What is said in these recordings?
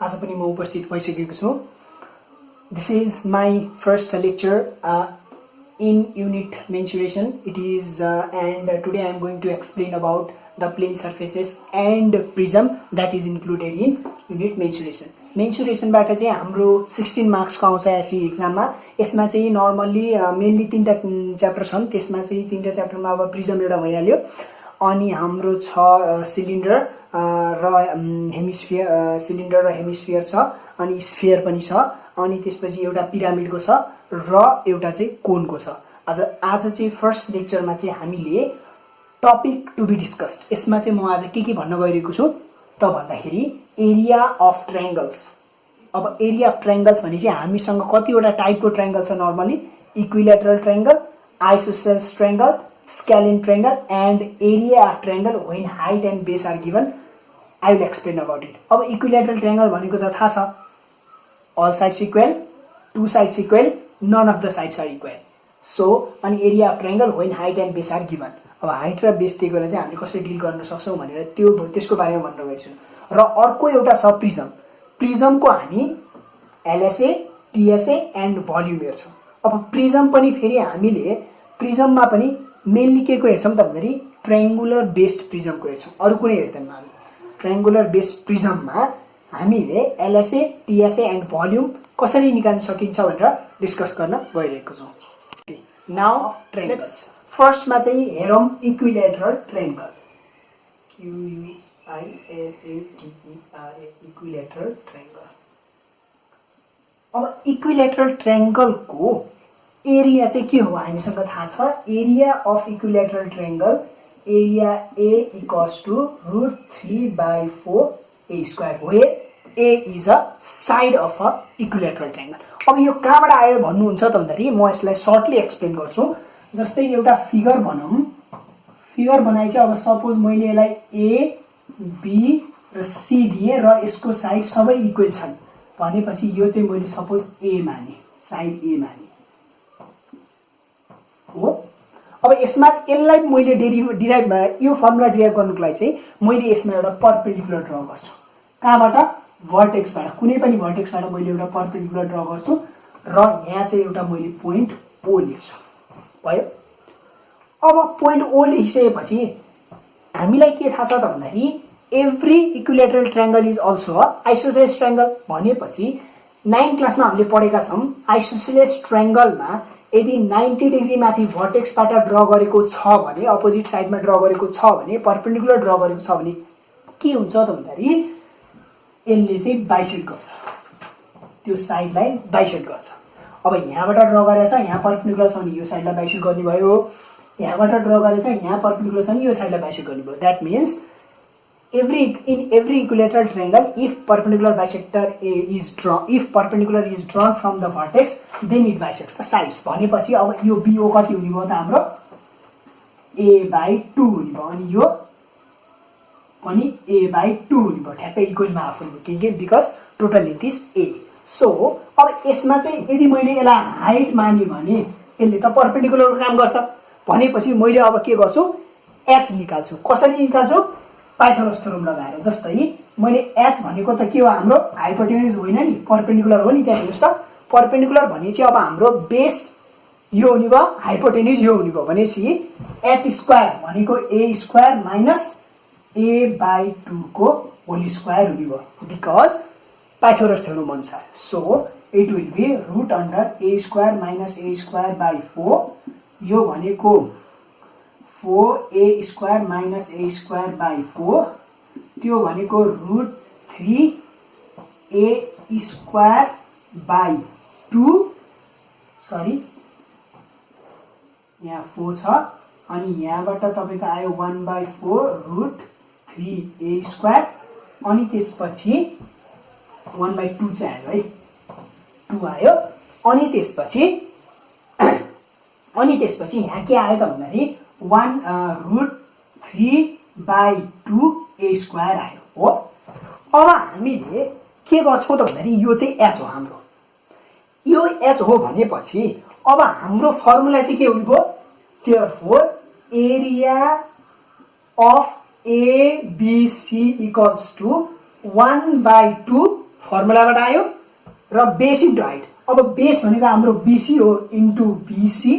आज पनि म उपस्थित भइसकेको छु। This is my first lecture in unit mensuration. It is and today I am going to explain about the plane surfaces and prism that is included in unit mensuration. Mensuration बाट चाहिँ हाम्रो 16 marks को आउँछ एसई एक्जाममा। यसमा चाहिँ normally mainly तीनटा chapter छन्। त्यसमा चाहिँ तीनटा च्याप्टरमा अब प्रिजम एउटा भइहाल्यो, अनि हाम्रो छ सिलिन्डर र हेमिस्फियर, सिलिन्डर र हेमिस्फियर छ, अनि स्फियर पनि छ, अनि त्यसपछि एउटा पिरामिडको छ र एउटा चाहिँ कोनको छ। आज चाहिँ फर्स्ट लेक्चरमा चाहिँ हामीले टपिक टु बी डिस्कस्ड, यसमा चाहिँ म आज के भन्न गइरहेको छु त भन्दाखेरि एरिया अफ ट्रायंगल्स। अब एरिया अफ ट्रायंगल्स भने चाहिँ हामीसँग कतिवटा टाइपको ट्रायंगल छ normally, equilateral triangle, isosceles triangle, scalene triangle and area of triangle when height and base are given. I will explain about it. अब equilateral triangle भनेको त थाहा छ, all sides equal, two sides equal, none of the sides are equal. So an area of triangle when height and base are given. अब height र base दिएकोलाई चाहिँ हामीले कसरी डिल गर्न सक्छौं भनेर त्यसको बारेमा भन्न गइरहेछु। र अर्को एउटा छ प्रिजम। प्रिजमको हामी एलएसए, टीएसए एन्ड भोल्युम हेर्छौं। अब प्रिजम पनि फेरि हामीले प्रिजममा पनि मेनली के को हेर्छौं त भन्दाखेरि ट्रायंगुलर बेस्ड प्रिजम को हेर्छौं, अरु कुनै हेर्दैनौं हामी। ट्रायंगुलर बेस्ड प्रिजममा हामीले एलएसए, टीएसए एन्ड भोल्युम कसरी निकाल्न सकिन्छ भनेर डिस्कस गर्न गइरहेको छौं। Now triangles. फर्स्ट मा चाहिँ हेरौं इक्विलेटरल ट्रायंगल, इक्विलेटरल ट्रायंगल। अब इक्विलेटरल ट्रायंगल को एरिया चाहिँ के हो हामीसँग थाहा छ। Area of equilateral triangle, area A equals to √3/4 a square, where a is a side of a equilateral triangle. अब यो कहाँबाट आयो भन्नुहुन्छ त भन्दाखेरि म यसलाई सर्टली एक्सप्लेन गर्छु। जस्तै एउटा फिगर बनाऊँ, फिगर बनाइ चाहिँ अब सपोज मैले यसलाई ए, बी र सी दिए र यसको साइड सबै इक्वल छन् भनेपछि यो चाहिँ मैले सपोज ए माने, साइड ए माने हो। अब यसमा यसलाई मैले डिराइभ यो फर्मुला डिराइभ गर्नुको लागि चाहिँ मैले यसमा एउटा परपेन्डिकुलर ड्रा गर्छु। कहाँबाट? भर्टेक्सबाट, कुनै पनि भर्टेक्सबाट मैले एउटा परपेन्डिकुलर ड्रा गर्छु र यहाँ चाहिँ एउटा मैले पोइन्ट ओ लेख्छु, भयो। अब पोइन्ट ओ लेखिसकेपछि हामीलाई के थाहा छ त भन्दाखेरि every equilateral triangle is also a isosceles triangle भनेपछि 9 क्लासमा हामीले पढेका छौं। आइसोसेलेस ट्रायंगलमा यदि 90 डिग्री माथि भर्टेक्सबाट ड्रा गरेको छ भने, अपोजिट साइडमा ड्रा गरेको छ भने, परपेन्डिकुलर ड्रा गरेको छ भने के हुन्छ त भन्दाखेरि यसले चाहिँ बाइसेक्ट गर्छ, त्यो साइडलाई बाइसेक्ट गर्छ। अब यहाँबाट ड्रा गरेछ, यहाँ परपेन्डिकुलर छ भने यो साइडलाई बाइसेक्ट गर्ने भयो, यहाँबाट ड्रा गरेछ यहाँ परपेन्डिकुलर छ भने यो साइडलाई बाइसेक्ट गर्ने भयो। That means in every equilateral triangle, if perpendicular is drawn from the vertex, then it bisects the sides. भनेपछि अब यो BO कति हुने भयो त हाम्रो a/2 हुने भयो, अनि यो पनि a/2 हुने भयो, ठ्याक्कै इक्वलमा हाफ हुने भयो किन because total length is a। So अब यसमा चाहिँ यदि मैले यसलाई हाइट माने भने यसले त परपेन्डिकुलरको काम गर्छ भनेपछि मैले अब के गर्छु, h निकाल्छु। कसरी निकाल्छु? पाइथागोरस थ्योरम लगाएर। जस्तै मैले h भनेको त के हो, हाम्रो हाइपोटेन्युज होइन नि, परपेन्डिकुलर हो नि। त्यहाँ हेर्नुस् त, परपेन्डिकुलर भनेपछि अब हाम्रो बेस यो हुने भयो, हाइपोटेन्युज यो हुने भयो भनेपछि h स्क्वायर भनेको a स्क्वायर माइनस a/2 को होल स्क्वायर हुने भयो बिकज पाइथागोरस थ्योरम अनुसार। So it will be √a square minus a square by 4, यो भनेको 4a square minus a square by 4, त्यो भनेको √3a स्क्वायर बाइ 2, सरी यहाँ 4 छ, अनि यहाँबाट तपाईको आयो 1/4 √3a स्क्वायर, अनि त्यसपछि 1/2 चाहिँ आयो है, 2 आयो। अनि त्यसपछि यहाँ के आयो त भन्दाखेरि 1√3/2 a स्क्वायर आयो हो। अब हामीले के गर्छौं त भन्दाखेरि यो चाहिँ h हो हाम्रो, यो h हो भनेपछि अब हाम्रो फर्मुला चाहिँ के हुने भयो, therefore area of ABC equals to 1/2 फर्मुलाबाट आयो र बेस इन्टु हाइट। अब बेस भनेको हाम्रो बिसी हो into BC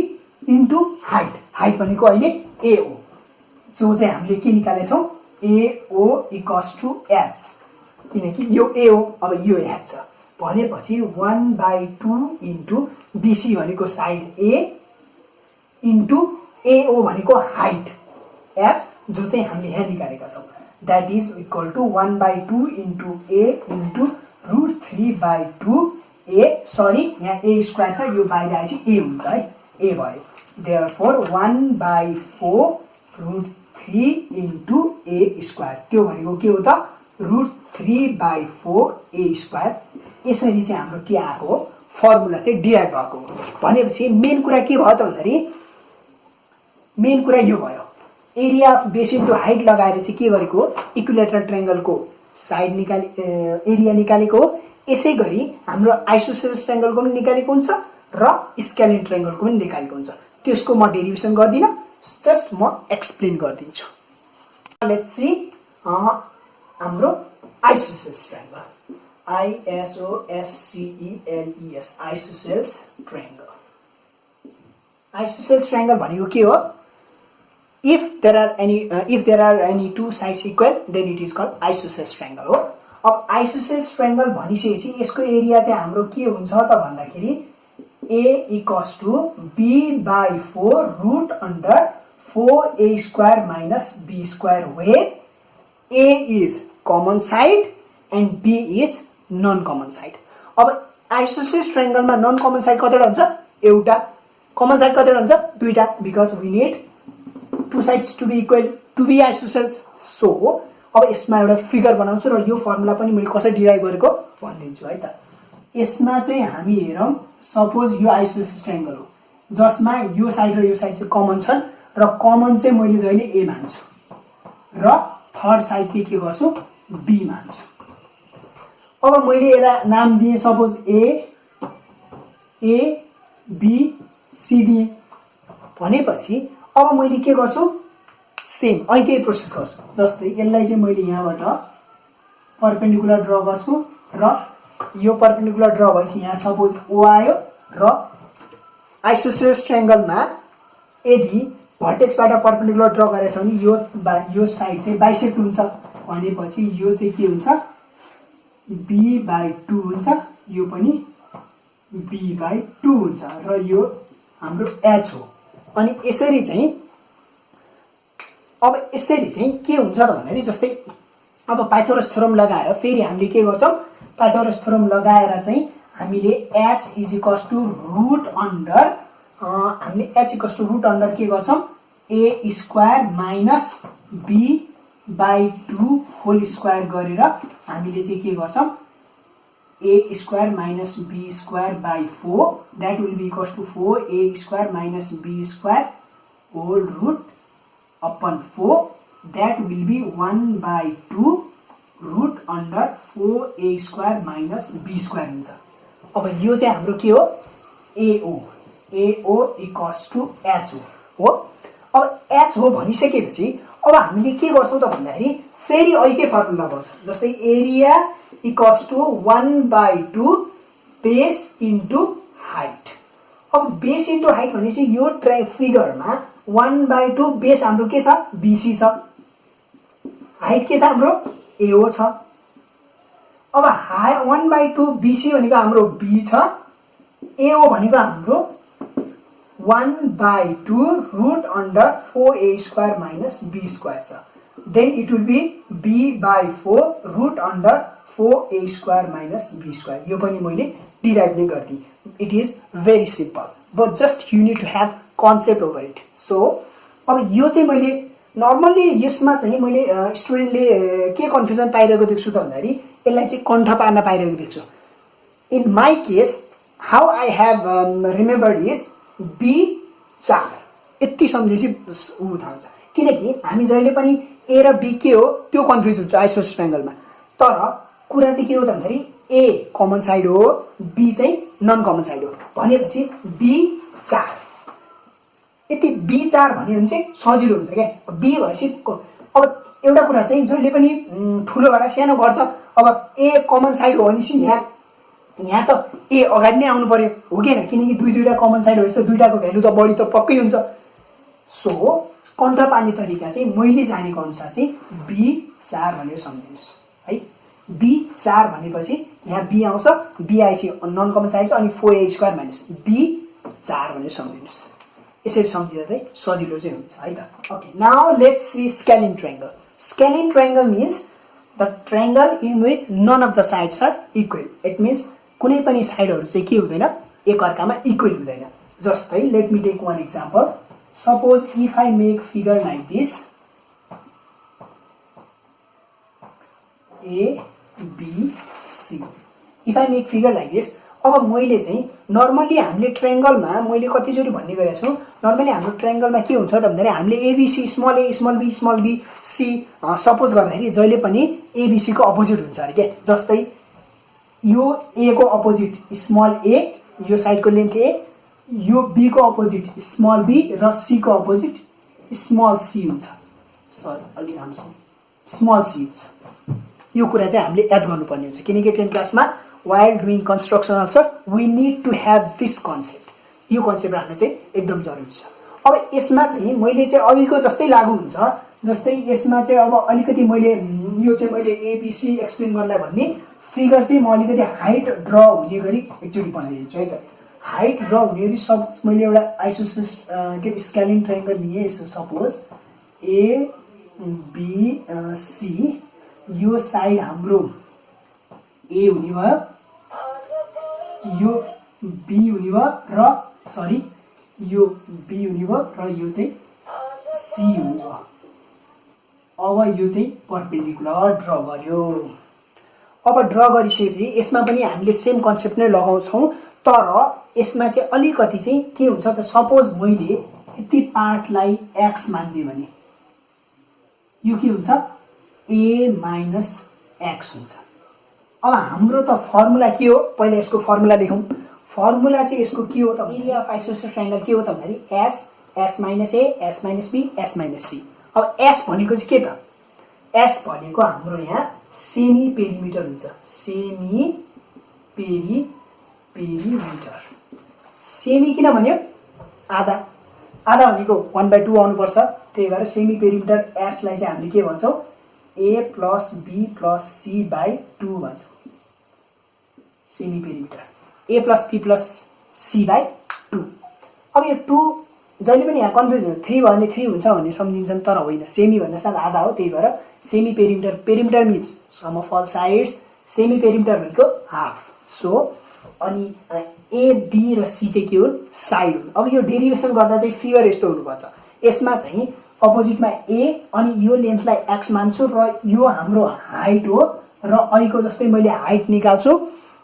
into height. Height भनेको अहिले ए हो, जो चाहिँ हामीले के निकालेछौँ एओ इक्वल्स टु एच, किनकि यो ए हो अब यो एच छ भनेपछि 1/2 इन्टु बिसी भनेको साइड ए इन्टु एओ भनेको हाइट एच, जो चाहिँ हामीले यहाँ निकालेका छौँ, that is equal to 1/2 into A into √3/2 A, sorry यहाँ ए स्क्वायर छ यो बाहिर आएपछि ए हुन्छ है, ए भयो। देयरफोर 1/4 √3 इन्टु ए स्क्वायर, त्यो भनेको के हो त √3/4 ए स्क्वायर। यसरी चाहिँ हाम्रो के आएको हो फर्मुला चाहिँ डिराइभ भएको हो। भनेपछि मेन कुरा के भयो त भन्दाखेरि मेन कुरा यो भयो, area of base into height लगाएर चाहिँ के गरेको हो इक्विलेटरल ट्रायंगलको साइड एरिया निकालेको हो। यसै गरी हाम्रो आइसोसेलेस ट्रायंगलको पनि निकालेको हुन्छ र स्केलिन ट्रायंगलको पनि निकालेको हुन्छ। त्यसको म डेरिभेसन गर्दिनँ, जस्ट म एक्सप्लेन गरिदिन्छु। लेट्स सी हाम्रो isosceles triangle, ISOSCELES isosceles triangle. Isosceles triangle भनेको के हो, if there are any two sides equal then it is called isosceles triangle हो। अब आइसोसेलेस ट्रायंगल भनिसकेपछि यसको एरिया चाहिँ हाम्रो के हुन्छ त भन्दाखेरि a equals to b/4 root under 4a square minus b square where a is common side and b is none common side. अब आइसोसेलेस ट्रायंगलमा नन कमन साइड कतिवटा हुन्छ, एउटा, कमन साइड कतिवटा हुन्छ, दुईटा, because we need two sides to be equal to be isosceles। So अब यसमा एउटा फिगर बनाउँछु र यो फर्मुला पनि मैले कसरी डिराइभ गरेको भनिदिन्छु है त। यसमा चाहिँ हामी हेरौँ, सपोज यो आइसोसेलेस ट्रायंगल हो जसमा यो साइड र यो साइड चाहिँ कमन छन् र कमन चाहिँ मैले जहिले ए मान्छु र थर्ड साइड चाहिँ के गर्छु बी मान्छु। अब मैले यसलाई नाम दिएँ सपोज ए बी सी दिएँ भनेपछि अब मैले के गर्छु सेम अहिले प्रोसेस गर्छु। जस्तै यसलाई चाहिँ मैले यहाँबाट परपेन्डिकुलर ड्र गर्छु र यो परपेन्डिकुलर ड्र भएपछि यहाँ सपोज ओ आयो र आइसोसेलेस ट्रायंगलमा यदि भर्टेक्सबाट परपेन्डिकुलर ड्र गरेछ भने यो साइड चाहिँ बाइसेक्ट हुन्छ भनेपछि यो चाहिँ के हुन्छ b/2 हुन्छ, यो पनि b/2 हुन्छ र यो हाम्रो h हो। अनि यसरी चाहिँ के हुन्छ त भन्दाखेरि जस्तै अब पाइथागोरस थ्योरम लगाएर फेरि हामीले के गर्छौँ, पाइथागोरस थ्योरम लगाएर चाहिँ हामीले h is equals to root under के गर्छौँ a square minus b/2 whole square गरेर हामीले चाहिँ के गर्छौँ a square minus b square by 4 that will be equals to 4a square minus b square whole root upon 4 that will be 1/2 root under 4a square minus b square हुन्छ। अब यो चाहिँ हाम्रो के हो AO इक्वल्स टु h हो। अब h हो भनिसकेपछि अब हामीले के गर्छौँ त भन्दाखेरि फेरि अर्कै फर्मुला गर्छौँ। जस्तै area equals to 1/2 base into height. अब बेस इन्टु हाइट भनेपछि यो फिगरमा 1/2 बेस हाम्रो के छ BC छ, हाइट के छ हाम्रो AO छ। अब 1/2 BC भनेको हाम्रो B छ, AO भनेको हाम्रो 1/2 root under 4a square minus b square छ। Then it will be b/4 root under 4a square minus b square. यो पनि मैले डिराइभ नै गरिदिएँ। It is very simple, but just you need to have concept over it. So अब यो चाहिँ मैले नर्मल्ली यसमा चाहिँ मैले स्टुडेन्टले के कन्फ्युजन पाइरहेको देख्छु त भन्दाखेरि यसलाई चाहिँ कण्ठ पार्न पाइरहेको देख्छु। In my case how I have remembered is B4 यति सम्झेपछि ऊ थाहा हुन्छ, किनकि हामी जहिले पनि ए र बी के हो त्यो कन्फ्युज हुन्छ आइसोसेलेस ट्रायंगलमा। तर कुरा चाहिँ के हो त भन्दाखेरि ए कमन साइड हो, बी चाहिँ नन कमन साइड हो भनेपछि B4 यति B4 भन्यो भने चाहिँ सजिलो हुन्छ क्या। बी भएपछि अब एउटा कुरा चाहिँ जहिले पनि ठुलोबाट सानो गर्छ अब ए कमन साइड हो भनेपछि यहाँ त ए अगाडि नै आउनु पर्यो हो कि हैन, किनकि दुईटा कमन साइड भएपछि त दुईटाको भ्यालु त बढी त पक्कै हुन्छ। सो कन्ट्रा पार्ने तरिका चाहिँ मैले जानेको अनुसार चाहिँ B4 भनेर सम्झिनुस् है। B4 भनेपछि यहाँ B आउँछ, B आएपछि नन कमन साइड छ, अनि 4a² माइनस B4 भनेर सम्झिनुस्। यसरी सम्झिँदा चाहिँ सजिलो चाहिँ हुन्छ है त। Okay, now let's see scalene triangle. Scalene triangle means the triangle in which none of the sides are equal. It means कुनै पनि साइडहरु चाहिँ के हुँदैन, एक अर्कामा इक्वल हुँदैन। जस्तै let me take one example. Suppose if I make figure like this A B C, if I make figure like this. अब मैले चाहिँ नर्मली हामीले ट्रायंगलमा मैले कतिचोटि भन्ने गरेको छु, नर्मली हाम्रो ट्रायंगलमा के हुन्छ त भन्दाखेरि हामीले ABC small a small b c suppose गर्दाखेरि जहिले पनि एबीसी को अपोजिट हुन्छ अरे के। जस्तै यो ए को अपोजिट स्मल ए, यो साइडको लेन्थ ए, यो बी को अपोजिट स्मल बी र सी को अपोजिट स्मल सी हुन्छ। सरी अलि राम्रोसँग स्मल सी हुन्छ। यो कुरा चाहिँ हामीले याद गर्नुपर्ने हुन्छ, किनकि 10th क्लासमा while doing construction also we need to have this concept। यो कन्सेप्ट राख्न चाहिँ एकदम जरुरी छ। अब यसमा चाहिँ मैले चाहिँ अघिको जस्तै लागू हुन्छ। जस्तै यसमा चाहिँ अब अलिकति मैले यो चाहिँ मैले एबीसी एक्सप्लेन गर्नलाई भन्ने फिगर चाहिँ म अलिकति हाइट ड्र हुने गरी एकचोटि बनाइदिन्छु है त। हाइट ड्र हुने गरी सपोज मैले एउटा आइसोसेलेस के स्केलिन ट्रायंगल लिए। यसो सपोज ए बी सी, यो साइड हाम्रो ए हुने भयो, यो बी हुने भयो र सरी यो बी हुने भयो र यो चाहिँ सी हुने भयो। अब यो चाहिँ परपेन्डिकुलर ड्र गर्यो। अब ड्र गरिसकेपछि यसमा पनि हामीले सेम कन्सेप्ट नै लगाउँछौँ, तर यसमा चाहिँ अलिकति चाहिँ के हुन्छ त, सपोज मैले यति पार्टलाई एक्स मान्दिए भने यो के हुन्छ a माइनस एक्स हुन्छ। अब हाम्रो त फर्मुला के हो, पहिला यसको फर्मुला लेखौँ। फर्मुला चाहिँ यसको के हो त, एरिया अफ आइसोसेलेस ट्रायंगल के हो त भन्दाखेरि S minus A S minus B S minus C. अब एस भनेको चाहिँ के त, एस भनेको हाम्रो यहाँ सेमी पेरिमिटर हुन्छ। सेमी पेरिमिटर, सेमी किन भन्यो, आधा, आधा भनेको 1/2 आउनुपर्छ। त्यही भएर सेमी पेरिमिटर एस लाई चाहिँ हामीले के भन्छौँ, a plus B plus C by 2 भन्छौँ। Semi perimeter a plus B plus C by 2। अब यो 2 जहिले पनि यहाँ कन्फ्युज हुन्छ, 3 भयो भने 3 हुन्छ भन्ने सम्झिन्छन्, तर होइन। सेमी भन्न साथ आधा हो, त्यही भएर semi perimeter, perimeter means sum of all sides, semi perimeter भनेको हाफ। सो अनि ए बी र सी चाहिँ के हुन्, साइड हुन्। अब यो डेरिभेसन गर्दा चाहिँ फिगर यस्तो हुनुपर्छ। यसमा चाहिँ अपोजिटमा ए अनि यो लेन्थलाई एक्स मान्छु र यो हाम्रो हाइट हो र अहिलेको जस्तै मैले हाइट निकाल्छु।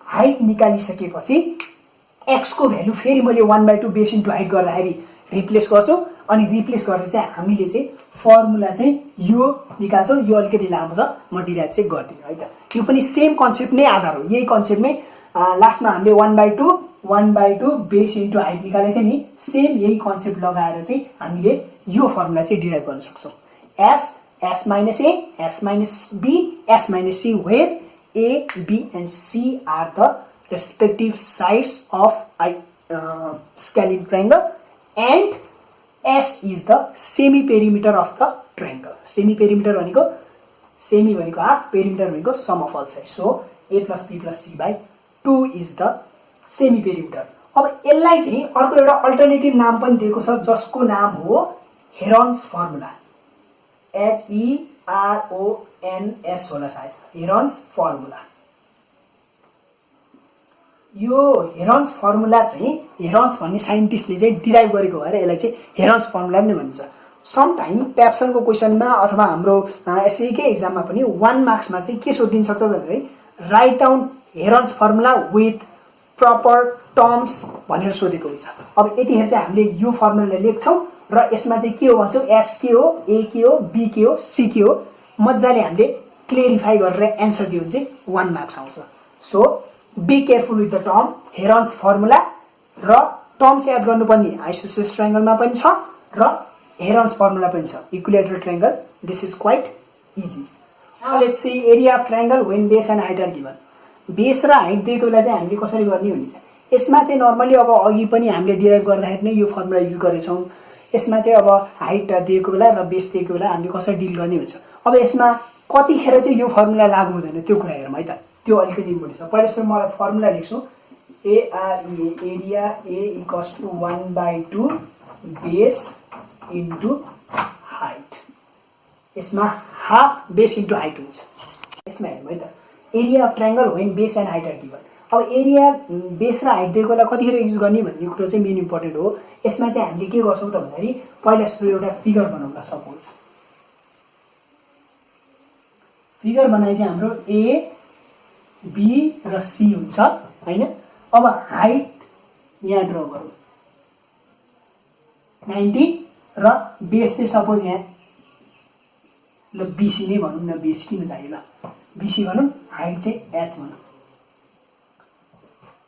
हाइट निकालिसकेपछि एक्स को भ्यालु फेरि मैले 1/2 बेस इन्टु हाइट गर्दाखेरि रिप्लेस गर्छु, अनि रिप्लेस गरेर चाहिँ हामीले चाहिँ फर्मुला चाहिँ यो निकाल्छौँ। यो अलिकति लामो छ, म डिराइभ चाहिँ गर्दिनँ है त। यो पनि सेम कन्सेप्ट नै आधार हो, यही कन्सेप्टमै लास्टमा हामीले 1/2 बेस इन्टु हाइट निकालेको थियो नि, सेम यही कन्सेप्ट लगाएर चाहिँ हामीले यो फर्मुला चाहिँ डिराइभ गर्न सक्छौँ। S minus A S minus B S minus C, where A B and C are the respective sides of scalene triangle and S is the semi perimeter of the triangle. Semi perimeter भनेको, semi भनेको half, perimeter भनेको sum of all side. So A plus B plus C by 2 is the semi perimeter. अब यसलाई चाहिँ अर्को एउटा alternative नाम पनि दिएको छ, जसको नाम हो हेरन्स फर्मुला। HERONS होला सायद, हेरन्स फर्मुला। यो हेरन्स फर्मुला चाहिँ हेरन्स भन्ने साइन्टिस्टले चाहिँ डिराइभ गरेको भएर यसलाई चाहिँ हेरन्स फर्मुला नै भनिन्छ। सम टाइम प्याप्सनको क्वेसनमा अथवा हाम्रो एसएकै एक्जाममा पनि 1 मार्क्समा चाहिँ के सोधिन सक्छ भन्दाखेरि write down herons formula with proper terms भनेर सोधेको हुन्छ। अब यतिखेर चाहिँ हामीले यो फर्मुला लेख्छौँ र यसमा चाहिँ के हो भन्छौँ, एस के हो, ए के हो, बी के हो, सी के हो, मजाले हामीले क्लियरिफाई गरेर एन्सर दियो भने चाहिँ 1 मार्क्स आउँछ। So be careful with the term Heron's formula, र टर्म्स याद गर्नुपर्ने आइसोसेलेस ट्रायंगलमा पनि छ र हेरन्स फर्मुला पनि छ। Equilateral triangle, this is quite easy. Now let's see area of triangle when base and height are given. Base र height दिएको बेला चाहिँ हामीले कसरी गर्ने हुनेछ। यसमा चाहिँ नर्मली अब अघि पनि हामीले डिराइभ गर्दाखेरि नै यो फर्मुला युज गरेछौँ। यसमा चाहिँ अब हाइट दिएको बेला र बेस दिएको बेला हामीले कसरी डिल गर्ने हुन्छ। अब यसमा कतिखेर चाहिँ यो फर्मुला लागू हुँदैन त्यो कुरा हेरौँ है त, त्यो अलिकति इम्पोर्टेन्ट छ। पहिला सुरु मलाई फर्मुला लेख्छु, area A equals to 1/2 base into height. यसमा हाफ बेस इन्टु हाइट हुन्छ। यसमा हेरौँ है त, area of triangle when base and height are given. अब एरिया बेस र हाइट दिएको बेला कतिखेर युज गर्ने भन्ने कुरो चाहिँ मेन इम्पोर्टेन्ट हो। यसमा चाहिँ हामीले के गर्छौँ त भन्दाखेरि पहिला सुरु एउटा फिगर बनाउँला। सपोज फिगर बनाए चाहिँ हाम्रो ए बी र सी हुन्छ हैन। अब हाइट यहाँ ड्र गरौँ 90 र बेस चाहिँ सपोज यहाँ ल बीसी नै भनौँ न, बेस किन चाहियो ल, बीसी भनौँ, हाइट चाहिँ एच भनौँ।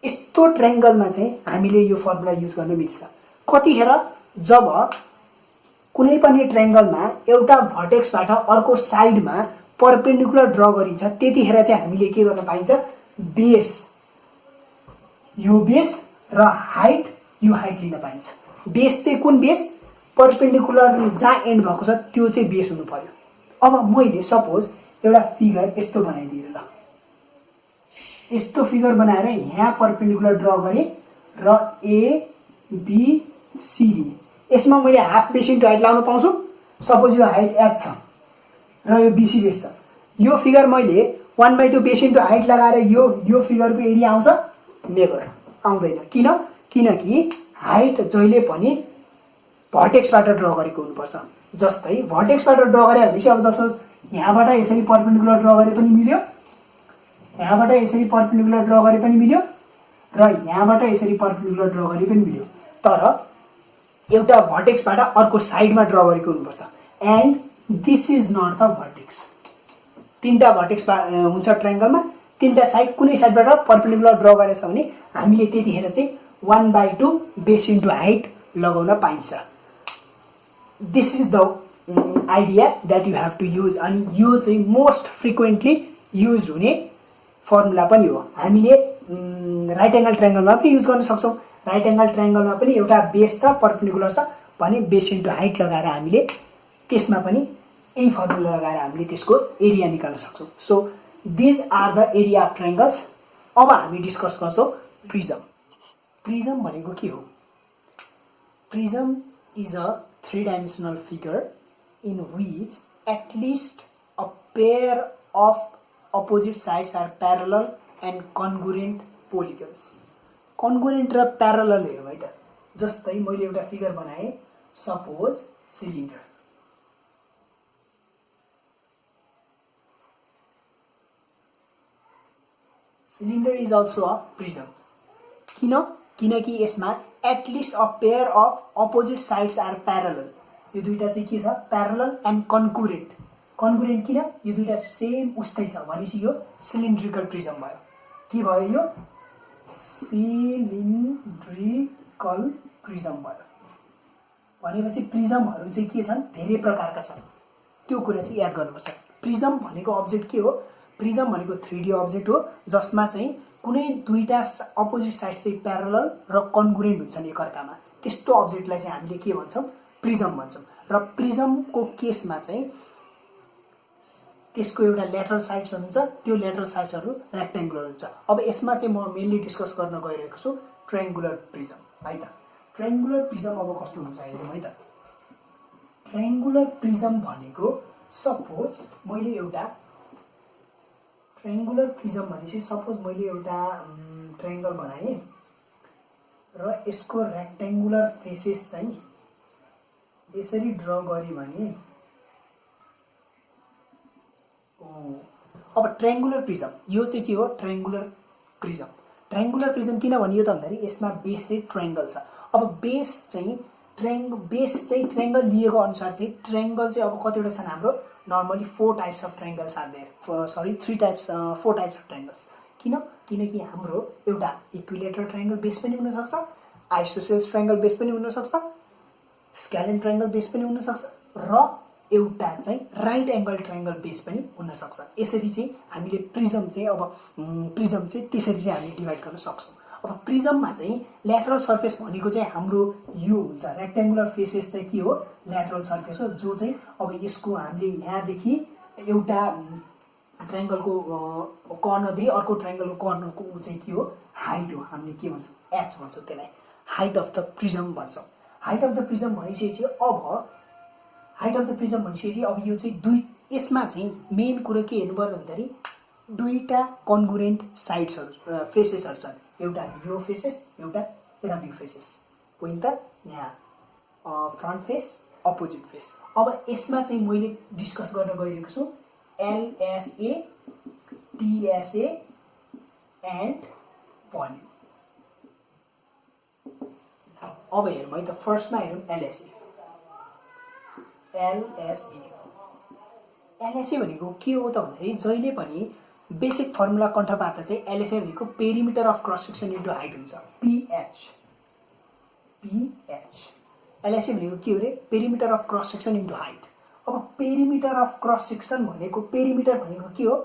यस्तो ट्रायंगलमा चाहिँ हामीले यो फर्मुला युज गर्न मिल्छ। कतिखेर जब कुनै पनि ट्रायंगलमा एउटा भर्टेक्सबाट अर्को साइडमा परपेन्डिकुलर ड्र गरिन्छ त्यतिखेर चाहिँ हामीले के गर्न पाइन्छ, बेस यो बेस र हाइट यो हाइट लिन पाइन्छ। बेस चाहिँ कुन बेस, परपेन्डिकुलर जहाँ एन्ड भएको छ त्यो चाहिँ बेस हुनु पर्यो। अब मैले सपोज एउटा फिगर यस्तो बनाइदिएँ ल, यस्तो फिगर बनाएर यहाँ परपेन्डिकुलर ड्र गरेँ र ए बी सी लिएँ। यसमा मैले हाफ बेस इन्टु हाइट लाउन पाउँछु। सपोज यो हाइट एच छ र यो बीसी बेस छ। यो फिगर मैले 1/2 बेस इन्टु हाइट लगाएर यो फिगरको एरिया आउँछ, नेभर आउँदैन। किनकि हाइट जहिले पनि भर्टेक्सबाट ड्र गरेको हुनुपर्छ। जस्तै भर्टेक्सबाट ड्र गरे भनेपछि अब जस्तो यहाँबाट यसरी परपेन्डिकुलर ड्र गरे पनि मिल्यो, यहाँबाट यसरी परपेन्डिकुलर ड्र गरे पनि मिल्यो र यहाँबाट यसरी परपेन्डिकुलर ड्र गरे पनि मिल्यो। तर एउटा भर्टेक्सबाट अर्को साइडमा ड्र गरेको हुनुपर्छ। And this is not the vertex. तीनटा भर्टेक्स हुन्छ ट्रायंगलमा, तीनटा साइड कुनै साइडबाट परपेन्डिकुलर ड्र गरेछ भने हामीले त्यतिखेर चाहिँ 1/2 बेस इन्टु हाइट लगाउन पाइन्छ। This is the idea that you have to use. अनि यो चाहिँ मोस्ट फ्रिक्वेन्टली युज हुने फर्मुला पनि हो। हामीले राइट एङ्गल ट्रायंगलमा पनि युज गर्न सक्छौँ। राइट एङ्गल ट्रायंगलमा पनि एउटा बेस छ, परपेन्डिकुलर छ भने बेस इन्टु हाइट लगाएर हामीले त्यसमा पनि यही फर्मुला लगाएर हामीले त्यसको एरिया निकाल्न सक्छौँ। So these are the area of triangles. अब हामी डिस्कस गर्छौँ प्रिजम। प्रिजम भनेको के हो? Prism is a 3-dimensional figure in which at least a pair of opposite sides are parallel and congruent polygons. Congruent र parallel हेरौँ है त। जस्तै मैले एउटा फिगर बनाएँ, suppose cylinder. Cylinder is also a prism. किनकि यसमा at least a pair of opposite sides are parallel. यो दुईटा चाहिँ के छ, प्यारलल एन्ड कन्कुरेन्ट। कन्कुरेन्ट किन, यो दुईटा सेम उस्तै छ भनेपछि यो सिलिन्ड्रिकल प्रिजम भयो। के भयो यो? सिलिन्ड्रिकल प्रिजम भयो। भनेपछि प्रिजमहरू चाहिँ के छन्, धेरै प्रकारका छन्। त्यो कुरा चाहिँ याद गर्नुपर्छ। प्रिजम भनेको अब्जेक्ट के हो? प्रिजम भनेको 3D अब्जेक्ट हो जसमा चाहिँ कुनै दुईटा अपोजिट साइड चाहिँ प्यारलल र कन्कुरेन्ट हुन्छन् एकअर्कामा। त्यस्तो अब्जेक्टलाई चाहिँ हामीले के भन्छौँ, प्रिजम भन्छौँ। र प्रिजमको केसमा चाहिँ त्यसको एउटा लेटरल साइड्सहरू हुन्छ, त्यो लेटरल साइड्सहरू रेक्ट्याङ्गुलर हुन्छ। अब यसमा चाहिँ म मेनली डिस्कस गर्न गइरहेको छु ट्रायंगुलर प्रिजम है त। ट्रायंगुलर प्रिजम अब कस्तो हुन्छ हेरौँ है त। ट्रायंगुलर प्रिजम भनेको सपोज मैले एउटा ट्रायंगुलर प्रिजम भनेपछि सपोज मैले एउटा ट्रायंगल बनाएँ र यसको रेक्ट्याङ्गुलर फेसेस चाहिँ यसरी ड्र गरेँ भने अब ट्रायंगुलर प्रिजम यो चाहिँ के हो? Triangular prism. ट्रायंगुलर प्रिजम किन भनियो त भन्दाखेरि यसमा बेस चाहिँ ट्रायंगल छ। अब बेस चाहिँ ट्रायंगल लिएको अनुसार चाहिँ ट्रायंगल चाहिँ अब कतिवटा छन् हाम्रो? Normally 4 types of triangles are there. Sorry 4 types of triangles. किनकि हाम्रो एउटा इक्विलेटरल ट्रायंगल बेस पनि हुन सक्छ, आइसोसेल्स ट्रायंगल बेस पनि हुन सक्छ, स्क्यालेन ट्रायंगल बेस पनि हुन सक्छ र एउटा चाहिँ राइट एङ्गल ट्रायङ्गल बेस पनि हुन सक्छ। यसरी चाहिँ हामीले प्रिजम चाहिँ त्यसरी चाहिँ हामीले डिभाइड गर्न सक्छौँ। अब प्रिजममा चाहिँ ल्याटरल सर्फेस भनेको चाहिँ हाम्रो यो हुन्छ, रेक्ट्याङ्गुलर फेसेस चाहिँ के हो, ल्याटरल सर्फेस हो, जो चाहिँ अब यसको हामीले यहाँदेखि एउटा ट्रायङ्गलको कर्नरदेखि अर्को ट्रायङ्गलको कर्नरको ऊ चाहिँ के हो, हाइट हो। हामीले के भन्छौँ, एच भन्छौँ, त्यसलाई हाइट अफ द प्रिजम भन्छौँ। हाइट अफ द प्रिजम भनिसकेपछि अब यो चाहिँ यसमा चाहिँ मेन कुरो के हेर्नु पर्यो भन्दाखेरि दुईटा कन्ग्रुएन्ट साइड्सहरू फेसेसहरू छन्, एउटा यो फेसेस, एउटा यो फेसेस, होइन त, यहाँ फ्रन्ट फेस, अपोजिट फेस। अब यसमा चाहिँ मैले डिस्कस गर्न गइरहेको छु LSA, TSA एन्ड भोल्युम। अब हेरौँ है त, फर्स्टमा हेरौँ LSA भनेको के हो त भन्दाखेरि जहिले पनि बेसिक फर्मुला कण्ठबाट चाहिँ LSA भनेको perimeter of cross section into height हुन्छ, PH। LSA भनेको के हो रे, perimeter of cross section into height. अब पेरिमिटर अफ क्रस सेक्सन भनेको के हो,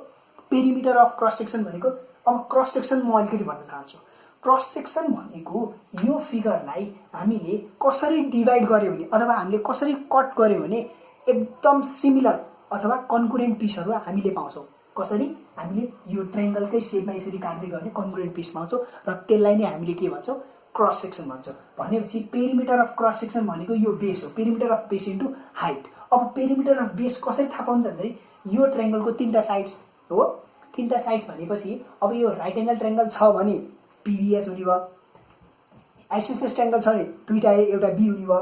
पेरिमिटर अफ क्रस सेक्सन भनेको, अब क्रस सेक्सन म अलिकति भन्न चाहन्छु। क्रस सेक्सन भनेको यो फिगरलाई हामीले कसरी डिभाइड गर्यो भने अथवा हामीले कसरी कट गर्यो भने एकदम सिमिलर अथवा कन्कुरेन्ट पिसहरू हामीले पाउँछौँ। कसरी, हामीले यो ट्रायङ्गलकै सेपमा यसरी काट्दै गर्ने कन्कुरेन्ट पिस पाउँछौँ र त्यसलाई नै हामीले के भन्छौँ, क्रस सेक्सन भन्छौँ। भनेपछि पेरिमिटर अफ क्रस सेक्सन भनेको यो बेस हो, perimeter of base into height. अब पेरिमिटर अफ बेस कसरी थाहा पाउनु भन्दाखेरि यो ट्रायङ्गलको तीनटा साइड्स हो, तीनटा साइड्स भनेपछि अब यो राइट एङ्गल ट्रायङ्गल छ भने PBH हुने भयो, आइसोसेलेस ट्रायङ्गल छ भने दुईटा A एउटा B हुने भयो,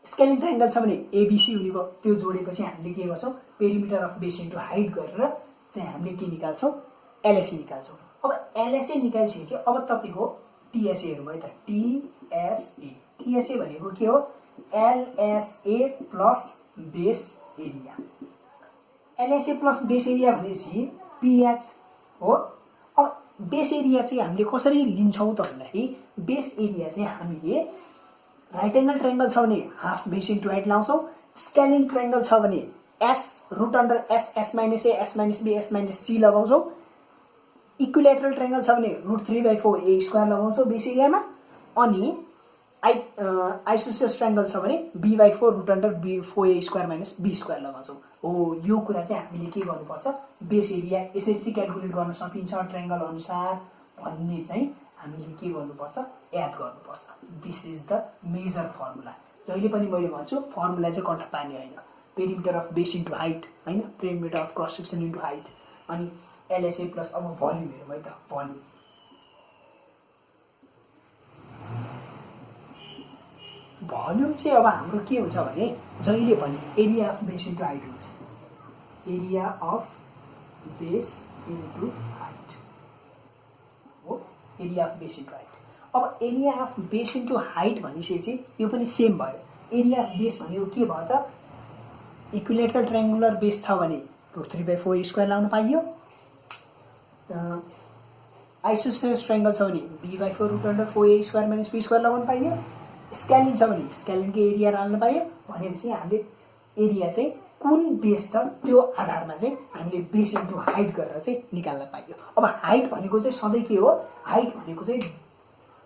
स्केलिङ ट्रायङ्गल छ भने ABC हुने भयो। त्यो जोडेपछि हामीले के गर्छौँ, perimeter of base into height गरेर चाहिँ हामीले के निकाल्छौँ, LSA निकाल्छौँ। अब LSA निकालिसकेपछि अब तपाईँको TSA हेरौँ है त, TSA भनेको के हो, LSA plus base area. LSA plus base area भनेपछि PH हो। अब बेस एरिया चाहिँ हामीले कसरी लिन्छौँ त भन्दाखेरि बेस एरिया चाहिँ हामीले राइट एङ्गल ट्रायङ्गल छ भने हाफ बेस इन्टु हाइट लाउँछौँ, स्केलिङ ट्रायङ्गल छ भने root under S, S minus A, S minus B, S minus C लगाउँछौँ, इक्विलेटरल ट्रायङ्गल छ भने √3/4 A स्क्वायर लगाउँछौँ बेस एरियामा, अनि आइसोसेलेस ट्रायङ्गल छ भने B/4 root under 4A square minus B square लगाउँछौँ। हो, यो कुरा चाहिँ हामीले के गर्नुपर्छ, बेस एरिया यसरी चाहिँ क्यालकुलेट गर्न सकिन्छ ट्रायङ्गल अनुसार भन्ने चाहिँ हामीले के गर्नुपर्छ, याद गर्नुपर्छ। This is the major formula. जहिले पनि मैले भन्छु फर्मुला चाहिँ कण्ठ पार्ने होइन, perimeter of base into height होइन, perimeter of cross section into height, अनि LSA प्लस। अब भोल्युम हेरौँ है त, भोल्युम चाहिँ अब हाम्रो के हुन्छ भने जहिले पनि area of base into height हुन्छ, area of base into height हो, area of base into height. अब area of base into height भनिसकेपछि यो पनि सेम भयो। एरिया अफ बेस भनेको के भयो त, इक्विलेटरल ट्रायङ्गुलर बेस छ भने √3/4 स्क्वायर लाउनु पाइयो, आइसोसेलेस ट्रायङ्गल छ भने B/4 root under 4A square minus B square लगाउनु पाइयो, स्केलिङ छ भने स्केलिङको एरिया हाल्नु पाइयो। भनेपछि हामीले एरिया चाहिँ कुन बेस छ त्यो आधारमा चाहिँ हामीले बेस इन्टु हाइट गरेर चाहिँ निकाल्न पाइयो। अब हाइट भनेको चाहिँ सधैँ के हो, हाइट भनेको चाहिँ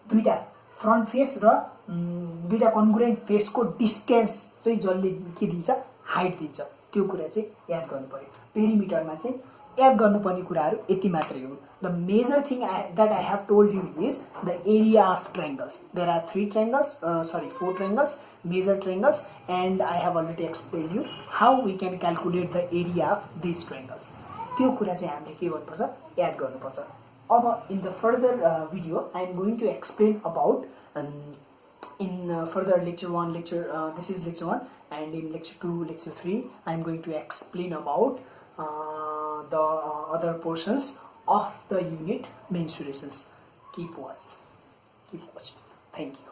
दुईटा फ्रन्ट फेस र दुईटा कन्ग्रुएन्ट फेसको डिस्टेन्स चाहिँ जसले के दिन्छ, हाइट दिन्छ। त्यो कुरा चाहिँ याद गर्नु पर्यो। पेरिमिटरमा चाहिँ याद गर्नुपर्ने कुराहरू यति मात्रै हो। The major thing that I have told you is the area of triangles. There are four triangles, major triangles, and I have already explained you how we can calculate the area of these triangles. त्यो कुरा चाहिँ हामीले के गर्नुपर्छ, याद गर्नुपर्छ। अब in the further video, I am going to explain about in further lecture 1, this is lecture 1, and in lecture 2, lecture 3, I am going to explain about the other portions of the unit mensurations. Keep watching. Thank you.